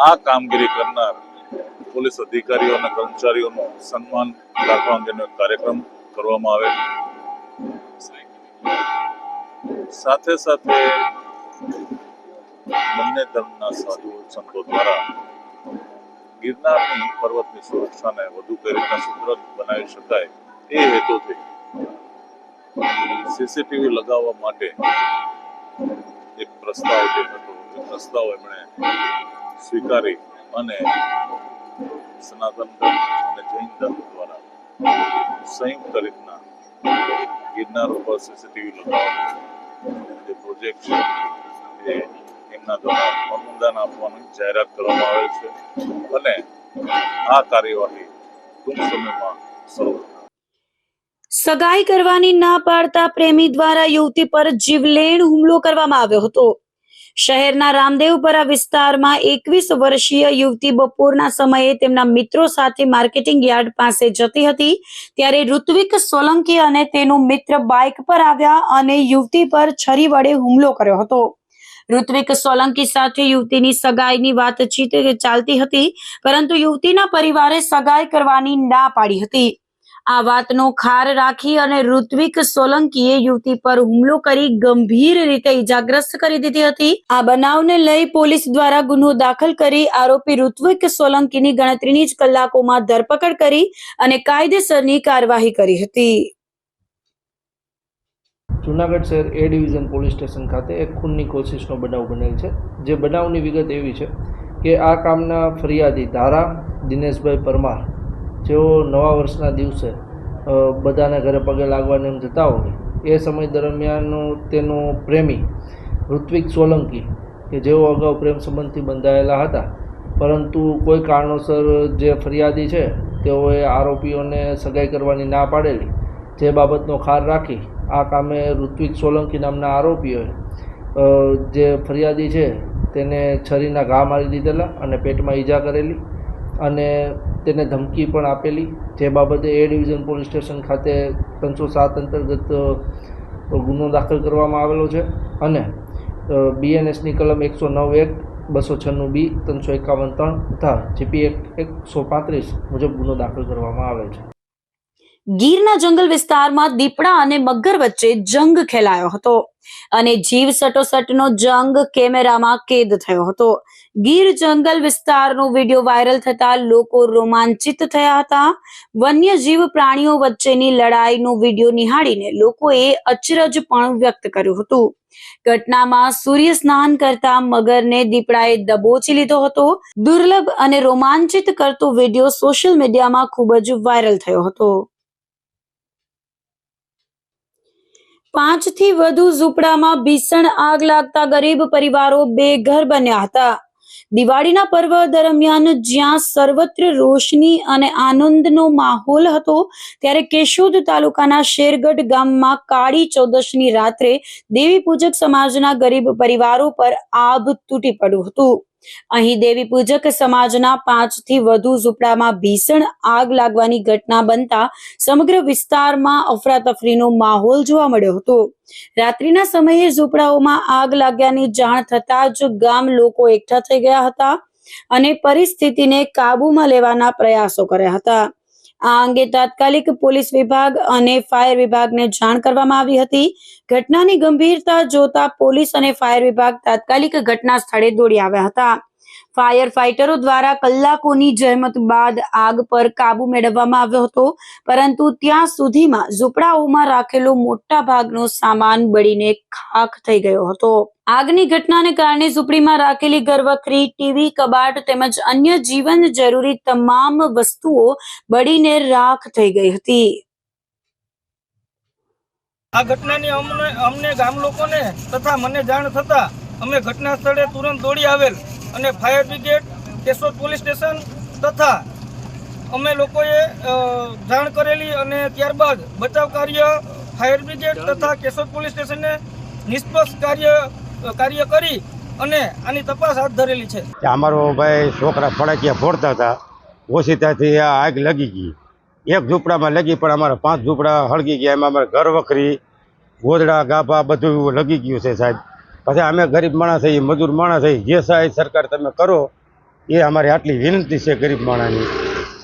આ કામગીરી કરનાર પોલીસ અધિકારીઓ અને કર્મચારીઓનું સન્માન રાખવા અંગેનો એક કાર્યક્રમ કરવામાં આવે. સાથે સાથે બંને ધર્મના સાધુ સંતો દ્વારા ગિરનારની પર્વતની સુરક્ષાને વધુ કઈ રીતના સુદૃઢ બનાવી શકાય એ હેતુથી સીસીટીવી લગાવવા માટે એક પ્રસ્તાવ જે હતો એ પ્રસ્તાવ એમણે સ્વીકારી અને સનાતન ધર્મ અને જૈન ધર્મ દ્વારા સંયુક્ત રીતના ગિરનાર ઉપર સીસીટીવી લગાવવાનો જે પ્રોજેક્ટ છે એ એમના દ્વારા અનુદાન આપવાની જાહેરાત કરવામાં આવેલ છે અને આ કાર્યવાહી ટૂંક સમયમાં શરૂ. સગાઈ કરવાની ના પાડતા પ્રેમી દ્વારા યુવતી પર જીવલેણ હુમલો કરવામાં આવ્યો હતો. શહેરના રામદેવપરા વિસ્તારમાં 21 વર્ષીય યુવતી બપોરના સમયે તેમના મિત્રો સાથે માર્કેટિંગ યાર્ડ પાસે જતી હતી ત્યારે ઋત્વિક સોલંકી અને તેનો મિત્ર બાઇક પર આવ્યા અને યુવતી પર છરી વડે હુમલો કર્યો હતો. ઋત્વિક સોલંકી સાથે યુવતીની સગાઈની વાતચીત ચાલતી હતી પરંતુ યુવતીના પરિવારે સગાઈ કરવાની ના પાડી હતી. આ વાતનો ખાર રાખી અને ઋત્વિક સોલંકીએ યુવતી પર હુમલો કરી ગંભીર રીતે ઈજાગ્રસ્ત કરી દીધી હતી. આ બનાવને લઈ પોલીસ દ્વારા ગુનો દાખલ કરી આરોપી ઋત્વિક સોલંકીની ગણતરીની જ કલાકોમાં ધરપકડ કરી અને કાયદેસરની કાર્યવાહી કરી હતી. જુનાગઢ શહેર એ ડિવિઝન પોલીસ સ્ટેશન ખાતે એક ખૂનની કોશિશનો બનાવ બનેલ છે. જે બનાવની વિગત એવી છે કે આ કામના ફરિયાદી ધારા દિનેશભાઈ પરમાર, જેઓ નવા વર્ષના દિવસે બધાના ઘરે પગે લાગવાને એમ જતા હોય એ સમય દરમિયાન તેનો પ્રેમી ઋત્વિક સોલંકી કે જેઓ અગાઉ પ્રેમ સંબંધથી બંધાયેલા હતા પરંતુ કોઈ કારણોસર જે ફરિયાદી છે તેઓએ આરોપીઓને સગાઈ કરવાની ના પાડેલી, જે બાબતનો ખાર રાખી આ કામે ઋત્વિક સોલંકી નામના આરોપીઓએ જે ફરિયાદી છે તેને છરીના ઘા મારી દીધેલા અને પેટમાં ઈજા કરેલી અને તેને ધમકી પણ આપેલી, જે બાબતે એ ડિવિઝન પોલીસ સ્ટેશન ખાતે 307 અંતર્ગત ગુનો દાખલ કરવામાં આવેલો છે અને બીએનએસની કલમ 109(1), 296(b), 351(3) તથા જીપી એક્ટ 135 મુજબ ગુનો દાખલ કરવામાં આવેલ છે. ગીરના જંગલ વિસ્તારમાં દીપડા અને મગર વચ્ચે જંગ ખેલાયો હતો અને જીવ સટોસટનો જંગ કેમેરામાં કેદ થયો હતો. ગીર જંગલ વિસ્તારનો વિડીયો વાયરલ થતા લોકો રોમાંચિત થયા હતા. વન્યજીવ પ્રાણીઓ વચ્ચેની લડાઈનો વિડીયો નિહાળીને લોકોએ અચરજ પણ વ્યક્ત કર્યું હતું. ઘટનામાં સૂર્ય સ્નાન કરતા મગરને દીપડાએ દબોચી લીધો હતો. દુર્લભ અને રોમાંચિત કરતો વિડીયો સોશિયલ મીડિયામાં ખૂબ જ વાયરલ થયો હતો. 5 થી વધુ ઝૂંપડામાં ભીષણ આગ લાગતા ગરીબ પરિવારો બેઘર બન્યા હતા. દિવાળીના પર્વ દરમિયાન જ્યાં સર્વત્ર રોશની અને આનંદનો માહોલ હતો, ત્યારે કેશોદ તાલુકાના શેરગઢ ગામમાં કાળી ચૌદશની રાત્રે દેવી પૂજક સમાજના ગરીબ પરિવારો પર આભ તૂટી પડ્યું હતું. અહીં દેવી પૂજક સમાજના 5 થી વધુ ઝૂંપડામાં ભીષણ આગ લાગવાની ઘટના બનતા સમગ્ર વિસ્તારમાં અફરાતફરીનો માહોલ જોવા મળ્યો હતો. રાત્રિના સમયે ઝૂંપડાઓમાં આગ લાગ્યાની જાણ થતાં જ ગામ લોકો એકઠા થઈ ગયા હતા અને પરિસ્થિતિને કાબૂમાં લેવાના પ્રયાસો કર્યા હતા. આ અંગે તાત્કાલિક પોલીસ વિભાગ અને ફાયર વિભાગને જાણ કરવામાં આવી હતી. ઘટનાની ગંભીરતા જોતા પોલીસ અને ફાયર વિભાગ તાત્કાલિક ઘટના સ્થળે દોડી આવ્યા હતા. ફાયર ફાઇટરો દ્વારા કલાકોની જહેમત બાદ આગ પર કાબુ મેળવવામાં આવ્યો હતો, પરંતુ ત્યાં સુધીમાં ઝૂંપડાઓમાં રાખેલો મોટા ભાગનો સામાન બળીને ખાખ થઈ ગયો હતો. આગની ઘટનાને કારણે ઝૂંપડીમાં રાખેલી ઘરવખરી, ટીવી, કબાટ તેમજ અન્ય જીવન જરૂરી તમામ વસ્તુઓ બળીને રાખ થઈ ગઈ હતી. આ ઘટનાની અમને ગામ લોકોને તથા મને જાણ થતા અમે ઘટના સ્થળે તુરંત દોડી આવેલ અને fire brigade, Keshod police station તથા અમે લોકોએ જાણ કરેલી અને ત્યારબાદ બચાવ કાર્ય ફાયર બ્રિગેડ તથા કેશોદ પોલીસ સ્ટેશને નિષ્પક્ષ કાર્ય કરી અને આની તપાસ હાથ ધરેલી છે. અમારો ભાઈ છોકરા ફટાકિયા ફોડતા હતા, ઓછીતાથી આગ લગી ગઈ. એક ઝૂંપડામાં લગી પણ અમારા 5 ઝૂંપડા હળગી ગયા. એમાં અમારે ઘર વખરી, ગોદડા, ગાભા બધું લગી ગયું છે સાહેબ. પછી અમે ગરીબ માણસ છીએ, મજૂર માણસ છીએ, જે સહાય સરકાર તમે કરો એ અમારી આટલી વિનંતી છે ગરીબ માણસની.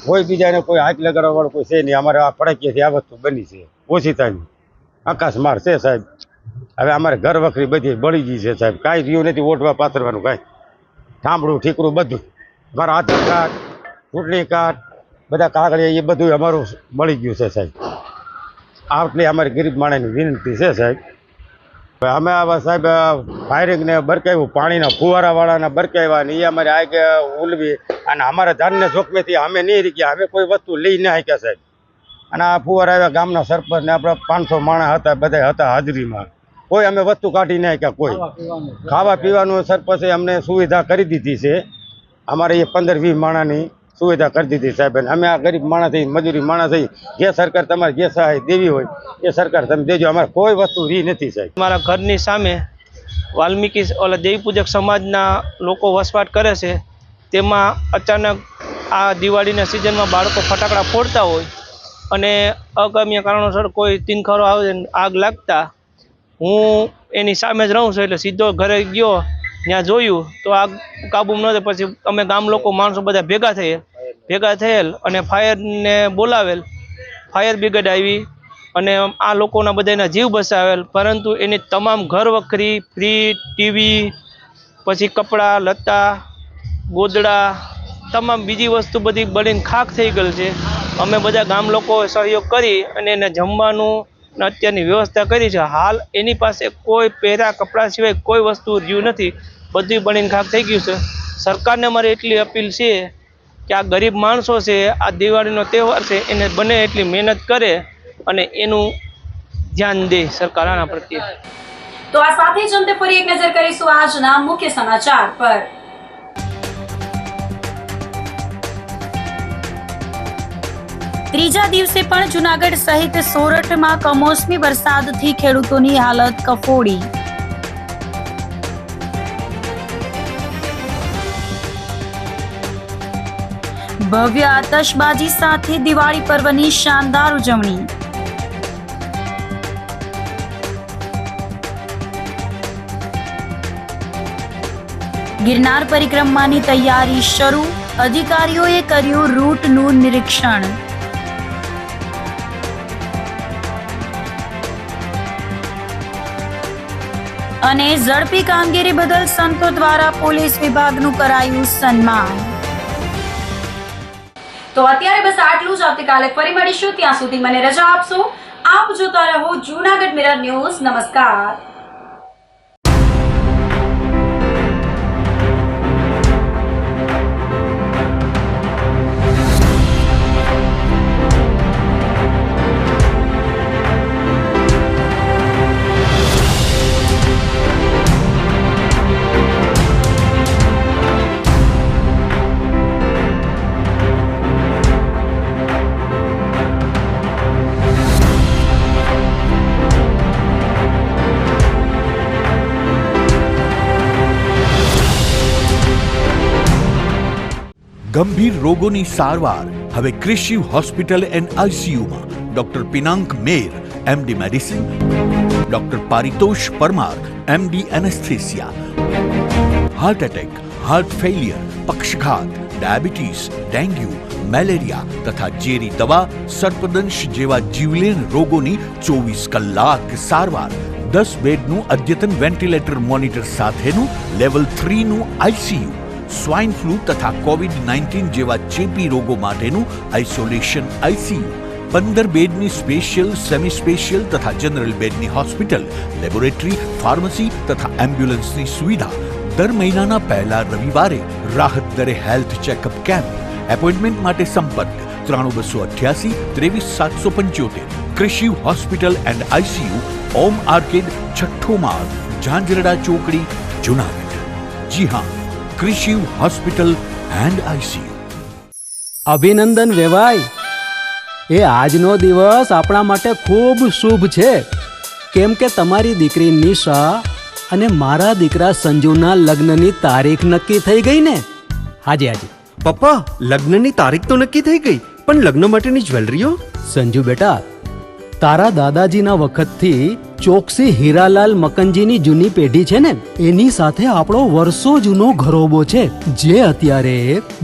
કોઈ બીજાને કોઈ હાથ લગાડવાવાળું કોઈ છે નહીં. અમારે આ ફટાકિયાથી આ વસ્તુ બની છે, ઓછીતાની આકાશમાર છે સાહેબ. હવે અમારે ઘર વખરી બધી બળી ગઈ છે સાહેબ. કાંઈ રહ્યું નથી ઓઢવા પાથરવાનું, કાંઈ ઠામડું ઠીકરું બધું. અમારા આધાર કાર્ડ, ચૂંટણી કાર્ડ, બધા કાગળિયા એ બધું અમારું બળી ગયું છે સાહેબ. આટલી અમારી ગરીબ માણસની વિનંતી છે સાહેબ. અમે આવા સાહેબ ફાયરિંગને બરકાવ્યું, પાણીના ફુવારાવાળાને બરકાવ્યા ને એ અમારે આગે ઉલવી અને અમારા જાનને જોખમેથી અમે નહીં રીક્યા. અમે કોઈ વસ્તુ લઈ ના શક્યા સાહેબ. અને આ ફુવારા આવ્યા, ગામના સરપંચને આપણા 500 માણસ હતા, બધા હતા હાજરીમાં. કોઈ અમે વસ્તુ કાઢી ના શક્યા. કોઈ ખાવા પીવાનું સરપંચે અમને સુવિધા કરી દીધી છે. અમારે એ 15-20 માણસની સુવિધા કરી દીધી સાહેબ. અમે આ ગરીબ માણસ થઈ, મજૂરી માણસ થઈ, જે સરકાર તમારે જે સહાય દેવી હોય એ સરકાર તમે દેજો. અમારે કોઈ વસ્તુ રી નથી સાહેબ. મારા ઘરની સામે વાલ્મીકી દેવી પૂજક સમાજના લોકો વસવાટ કરે છે. તેમાં અચાનક આ દિવાળીના સિઝનમાં બાળકો ફટાકડા ફોડતા હોય અને અગમ્ય કારણોસર કોઈ તીનખરો આવે આગ લાગતા હું એની સામે જ રહું છું, એટલે સીધો ઘરે ગયો. ત્યાં જોયું તો આગ કાબૂમાં નહોતી. પછી અમે ગામ લોકો માણસો બધા ભેગા થયેલ અને ફાયરને બોલાવેલ. ફાયર બ્રિગેડ આવી અને આ લોકોના બધાના જીવ બચાવેલ, પરંતુ એની તમામ ઘર વખરી, ફ્રીજ, ટીવી, પછી કપડાં લત્તા, ગોદડા, તમામ બીજી વસ્તુ બધી બળીને ખાખ થઈ ગયેલ છે. અમે બધા ગામ લોકો સહયોગ કરી અને એને જમવાનું અત્યારની વ્યવસ્થા કરી છે. હાલ એની પાસે કોઈ પહેરા કપડાં સિવાય કોઈ વસ્તુ રહ્યું નથી, બધું બળીને ખાખ થઈ ગયું છે. સરકારને મારી એટલી અપીલ છે કે આ ગરીબ માણસો છે, આ દિવાળીનો તહેવાર છે, એને બને એટલી મહેનત કરે અને એનું ધ્યાન દે સરકાર આના પ્રત્યે. તો આ સાથે જ અંતે ફરી એક નજર કરીશું આજના મુખ્ય સમાચાર પર. ત્રીજા દિવસે પણ જૂનાગઢ સહિત સોરઠમાં કમોસમી વરસાદથી ખેડૂતોની હાલત કફોડી. ભવ્ય આતશબાજી સાથે દિવાળી પર્વની શાનદાર ઉજવણી. ગિરનાર પરિક્રમાની તૈયારી શરૂ. અધિકારીઓએ કર્યું રૂટનું નિરીક્ષણ. અને ઝડપી કામગીરી બદલ સંતો દ્વારા પોલીસ વિભાગનું કરાયું સન્માન. તો અત્યારે બસ આટલું જ. આવતીકાલે ફરી મળીશું. ત્યાં સુધી મને રજા આપશો. આપ જોતા રહો જૂનાગઢ મિરર ન્યૂઝ. નમસ્કાર. ગંભીર રોગોની સારવાર હવે ક્રિશિવ હોસ્પિટલ એન્ડ આઈસીયુમાં doctor Pinank Mer MD medicine, doctor Paritosh Parmar MD anaesthesia, heart attack, heart failure, પક્ષઘાત, ડાયાબિટીસ, ડેન્ગ્યુ, મેલેરિયા તથા ઝેરી દવા, સર્પદંશ જેવા જીવલેણ રોગોની 24 કલાક સારવાર, 10 બેડનું અદ્યતન વેન્ટિલેટર મોનિટર સાથેનું લેવલ 3નું આઈસીયુ, સ્વાઇન ફ્લૂ તથા કોવિડ-19 જેવા ચેપી રોગો માટેનું આઇસોલેશન આઈસીયુ, 15 બેડની સ્પેશિયલ, સેમી સ્પેશિયલ તથા જનરલ બેડની હોસ્પિટલ, લેબોરેટરી, ફાર્મસી તથા એમ્બ્યુલન્સની સુવિધા, દર મહિનાના પહેલા રવિવારે રાહત દરે હેલ્થ ચેકઅપ કેમ્પ. એપોઇન્ટમેન્ટ માટે સંપર્ક 9288 23775. Krishiv hospital and ICU, Om arcade, છઠ્ઠો માળ, ઝાંઝરડા ચોકડી, જુનાગઢ. જી હા, ક્રિશિવ હોસ્પિટલ એન્ડ આઈસીયુ. અભિનંદન વેવાય. એ આજનો દિવસ આપણા માટે ખૂબ શુભ છે, કેમ કે તમારી દીકરી નિશા અને મારા દીકરા સંજુના લગ્નની તારીખ નક્કી થઈ ગઈ ને. હાજી હાજી પપ્પા, લગ્નની તારીખ તો નક્કી થઈ ગઈ, પણ લગ્ન માટેની જ્વેલરીઓ? સંજુ બેટા, તારા દાદાજીના વખતથી ચોકસી હીરાલાલ મકનજીની જૂની પેઢી છે ને, એની સાથે આપણો વર્ષો જૂનો ઘરોબો છે, જે અત્યારે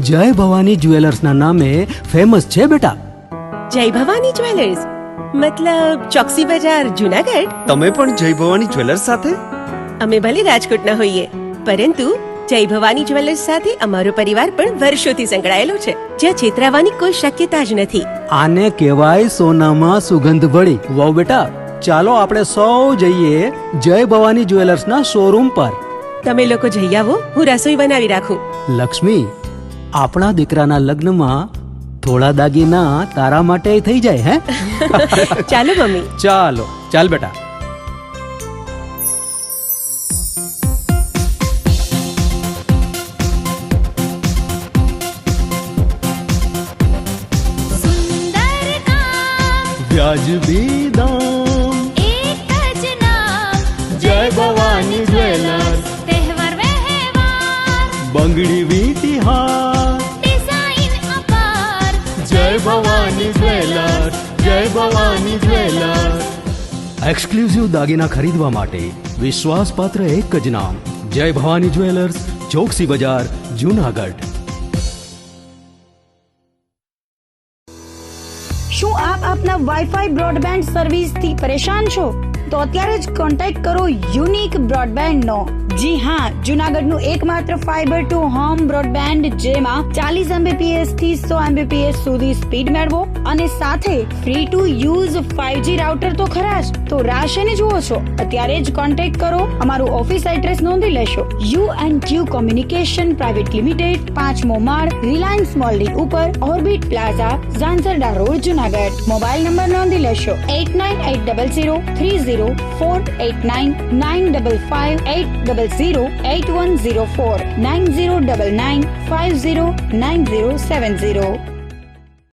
જય ભવાની જ્વેલર્સના નામે ફેમસ છે બેટા. જય ભવાની જ્વેલર્સ મતલબ ચોકસી બજાર, જુનાગઢ? તમે પણ જય ભવાની જ્વેલર્સ સાથે? અમે ભલે રાજકોટના હોઈએ, પરંતુ જય ભવાની જ્વેલર્સ સાથે અમારો પરિવાર પણ વર્ષોથી સંકળાયેલો છે, જ્યાં છેતરાવાની કોઈ શક્યતા જ નથી. આને કહેવાય સોનામાં સુગંધ ભળી. વહુ બેટા, ચાલો આપણે સૌ જઈએ જય ભવાની જ્વેલર્સના શોરૂમ પર. તમે લોકો જઈ આવો, હું રસોઈ બનાવી રાખું. લક્ષ્મી, આપણા દીકરાના લગ્નમાં થોડા દાગીના તારા માટે થઈ જાય. હે ચાલો મમ્મી. ચાલો ચાલ બેટા. વ્યાજબી દામ, એક જ નામ, જય ભવાની જ્વેલર્સ. તહેવાર વ્યવહાર, બંગડી વીટી હાર, ડિઝાઇન અપાર, જય ભવાની જ્વેલર્સ, જય ભવાની જ્વેલર્સ. એક્સક્લુઝિવ દાગીના ખરીદવા માટે વિશ્વાસપાત્ર એક જ નામ, જય ભવાની જ્વેલર્સ, ચોકસી બજાર, જુનાગઢ. શું આપ આપના વાઈફાઈ બ્રોડબેન્ડ સર્વિસથી પરેશાન છો? તો અત્યારે જ કોન્ટેક્ટ કરો યુનિક બ્રોડબેન્ડ નો. જી હા, જુનાગઢનું એકમાત્ર ફાઈબર ટુ હોમ બ્રોડબેન્ડ, જેમાં 40 Mbps થી 100 Mbps સુધી સ્પીડ મેળવો અને સાથે free to use 5G router તો ખરા જ. તો રાહ શેની જુઓ છો? અત્યારે જ કોન્ટેક્ટ કરો. અમારું ઓફિસ એડ્રેસ નોંધી લેશો. U&Q કોમ્યુનિકેશન પ્રાઇવેટ લિમિટેડ, 5મો માળ, રિલાયન્સ મોલની ઉપર, orbit plaza, Zanzarda road, Junagadh. Mobile number નોંધી લેશો 8980030489 955 800 8104 9099 509070.